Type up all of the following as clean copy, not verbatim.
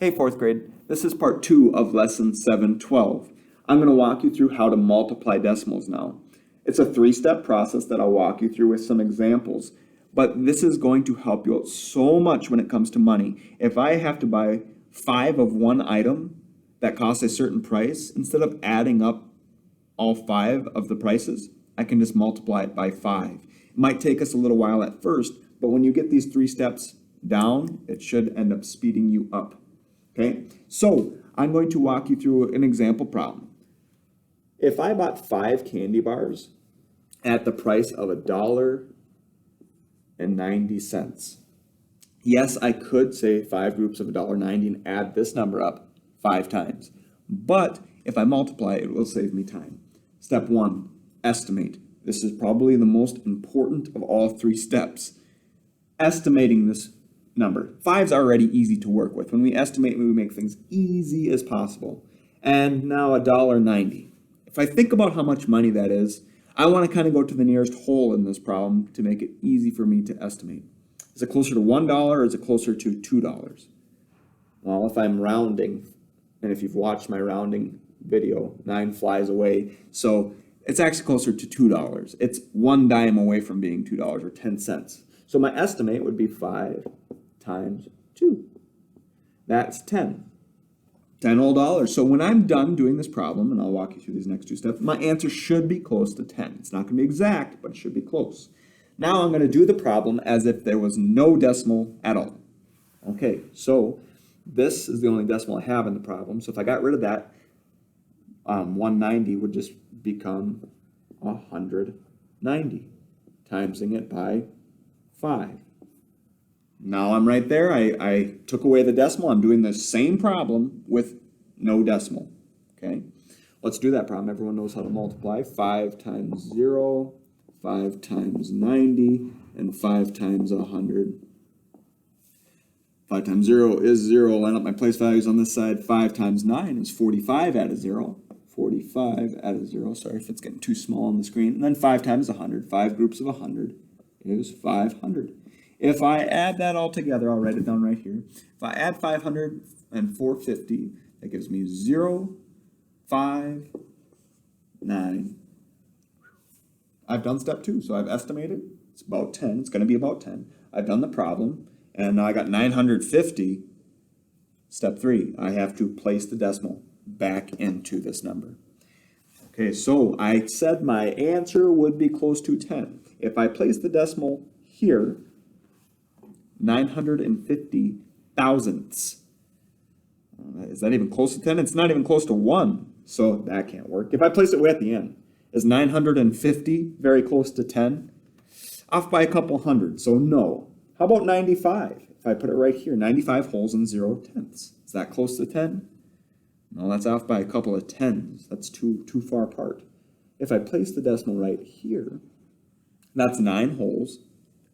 Hey, fourth grade, this is part 2 of lesson 712. I'm going to walk you through how to multiply decimals now. It's a 3-step process that I'll walk you through with some examples, but this is going to help you out so much when it comes to money. If I have to buy 5 of one item that costs a certain price, instead of adding up all 5 of the prices, I can just multiply it by 5. It might take us a little while at first, but when you get these 3 steps down, it should end up speeding you up. Okay, so I'm going to walk you through an example problem. If I bought 5 candy bars at the price of $1.90, yes, I could say 5 groups of $1.90 and add this number up 5 times. But if I multiply, it will save me time. Step 1, estimate. This is probably the most important of all 3 steps. Estimating this number. 5's already easy to work with. When we estimate, we make things easy as possible. And now $1.90. If I think about how much money that is, I want to kind of go to the nearest whole in this problem to make it easy for me to estimate. Is it closer to $1 or is it closer to $2? Well, if I'm rounding, and if you've watched my rounding video, 9 flies away. So it's actually closer to $2. It's 1 dime away from being $2 or 10 cents. So my estimate would be 5 times 2. That's 10. 10 whole dollars. So when I'm done doing this problem, and I'll walk you through these next 2 steps, my answer should be close to 10. It's not going to be exact, but it should be close. Now I'm going to do the problem as if there was no decimal at all. Okay, so this is the only decimal I have in the problem. So if I got rid of that, 190 would just become 190, timesing it by 5. Now I'm right there. I took away the decimal. I'm doing the same problem with no decimal. Okay, let's do that problem. Everyone knows how to multiply. 5 times 0, 5 times 90, and 5 times 100. 5 times 0 is 0. Line up my place values on this side. 5 times 9 is 45, add a 0. 45, add a 0. Sorry if it's getting too small on the screen. And then 5 times 100. 5 groups of 100 is 500. If I add that all together, I'll write it down right here. If I add 500 and 450, that gives me 0, 5, 9. I've done step 2, so I've estimated. It's about 10. It's going to be about 10. I've done the problem, and now I got 950. Step 3, I have to place the decimal back into this number. Okay, so I said my answer would be close to 10. If I place the decimal here, 950 thousandths. Is that even close to 10? It's not even close to 1, so that can't work. If I place it way at the end, is 950 very close to 10? Off by a couple hundred, so no. How about 95? If I put it right here, 95 wholes and 0 tenths. Is that close to 10? No, that's off by a couple of tens. That's too far apart. If I place the decimal right here, that's 9 wholes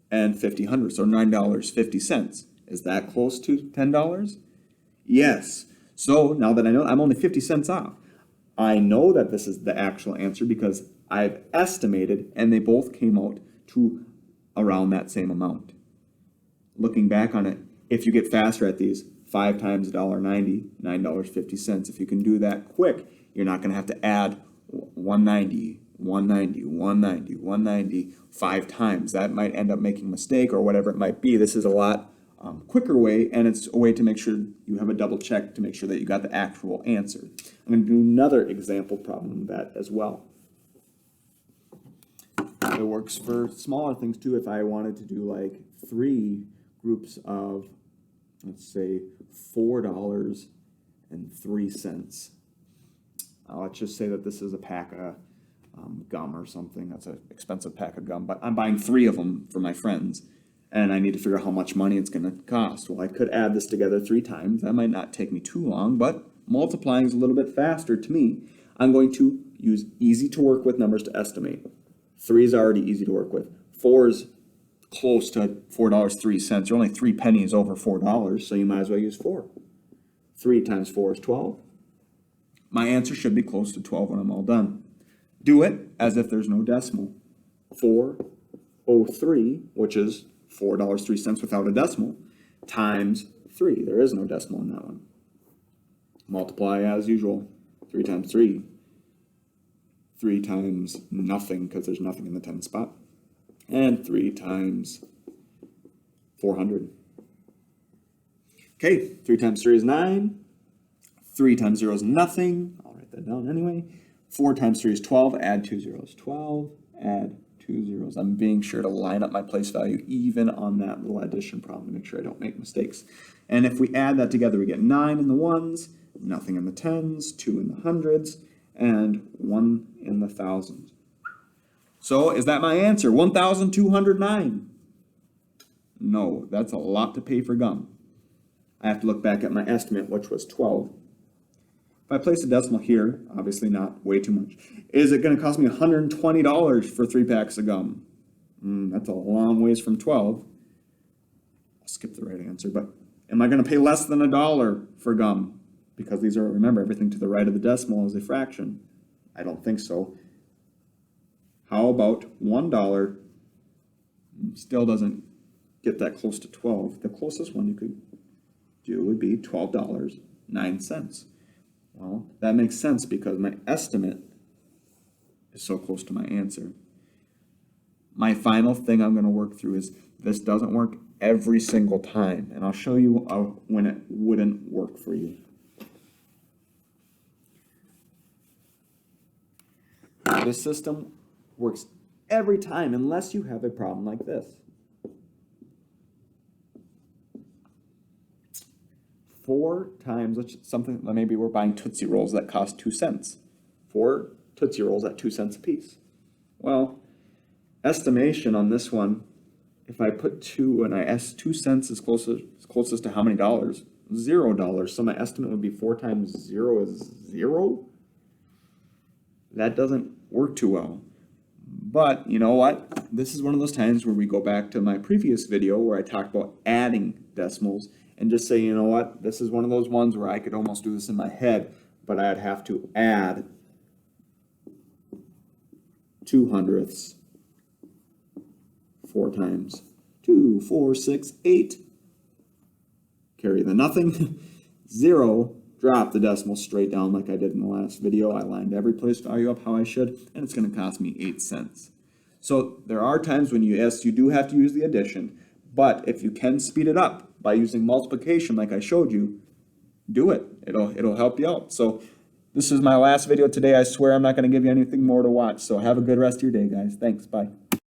and 50 hundredths, or $9.50. Is that close to $10? Yes. So now that I know, I'm only 50 cents off. I know that this is the actual answer because I've estimated, and they both came out to around that same amount. Looking back on it, if you get faster at these, 5 times $1.90, $9.50. If you can do that quick, you're not going to have to add 190, 190, 190, 190 5 times. That might end up making a mistake or whatever it might be. This is a lot quicker way, and it's a way to make sure you have a double check to make sure that you got the actual answer. I'm going to do another example problem of that as well. It works for smaller things too. If I wanted to do like 3 groups of, let's say, $4.03. Let's just say that this is a pack of gum or something. That's an expensive pack of gum, but I'm buying 3 of them for my friends, and I need to figure out how much money it's going to cost. Well, I could add this together 3 times. That might not take me too long, but multiplying is a little bit faster to me. I'm going to use easy to work with numbers to estimate. 3 is already easy to work with. 4 is close to $4.03. You're only 3 pennies over $4, so you might as well use 4. 3 times 4 is 12. My answer should be close to 12 when I'm all done. Do it as if there's no decimal. 403, which is $4.03 without a decimal, times 3. There is no decimal in that one. Multiply as usual. 3 times 3. 3 times nothing, because there's nothing in the tens spot. And 3 times 400. Okay, 3 times 3 is 9. 3 times 0 is nothing. I'll write that down anyway. 4 times 3 is 12. Add 2 zeros. 12. Add 2 zeros. I'm being sure to line up my place value even on that little addition problem to make sure I don't make mistakes. And if we add that together, we get 9 in the ones, nothing in the tens, 2 in the hundreds, and 1 in the thousands. So is that my answer? 1,209? No, that's a lot to pay for gum. I have to look back at my estimate, which was 12. If I place a decimal here, obviously not way too much, is it going to cost me $120 for 3 packs of gum? That's a long ways from 12. I'll skip the right answer, but am I going to pay less than $1 for gum? Because these are, remember, everything to the right of the decimal is a fraction. I don't think so. How about $1? Still doesn't get that close to 12. The closest one you could do would be $12.09. Well, that makes sense because my estimate is so close to my answer. My final thing I'm going to work through is this doesn't work every single time, and I'll show you when it wouldn't work for you. This system works every time unless you have a problem like this. 4 times, something, maybe we're buying Tootsie Rolls that cost 2 cents. 4 Tootsie Rolls at 2 cents a piece. Well, estimation on this one, if I put 2 and I ask 2 cents is closest to how many dollars? $0. So my estimate would be 4 times 0 is 0. That doesn't work too well. But you know what? This is one of those times where we go back to my previous video where I talked about adding decimals and just say, you know what? This is one of those ones where I could almost do this in my head, but I'd have to add 2 hundredths 4 times 2, 4, 6, 8. Carry the nothing. 0. Drop the decimal straight down like I did in the last video. I lined every place value up how I should, and it's going to cost me 8 cents. So there are times when you do have to use the addition, but if you can speed it up by using multiplication like I showed you, do it. It'll help you out. So this is my last video today. I swear I'm not going to give you anything more to watch. So have a good rest of your day, guys. Thanks. Bye.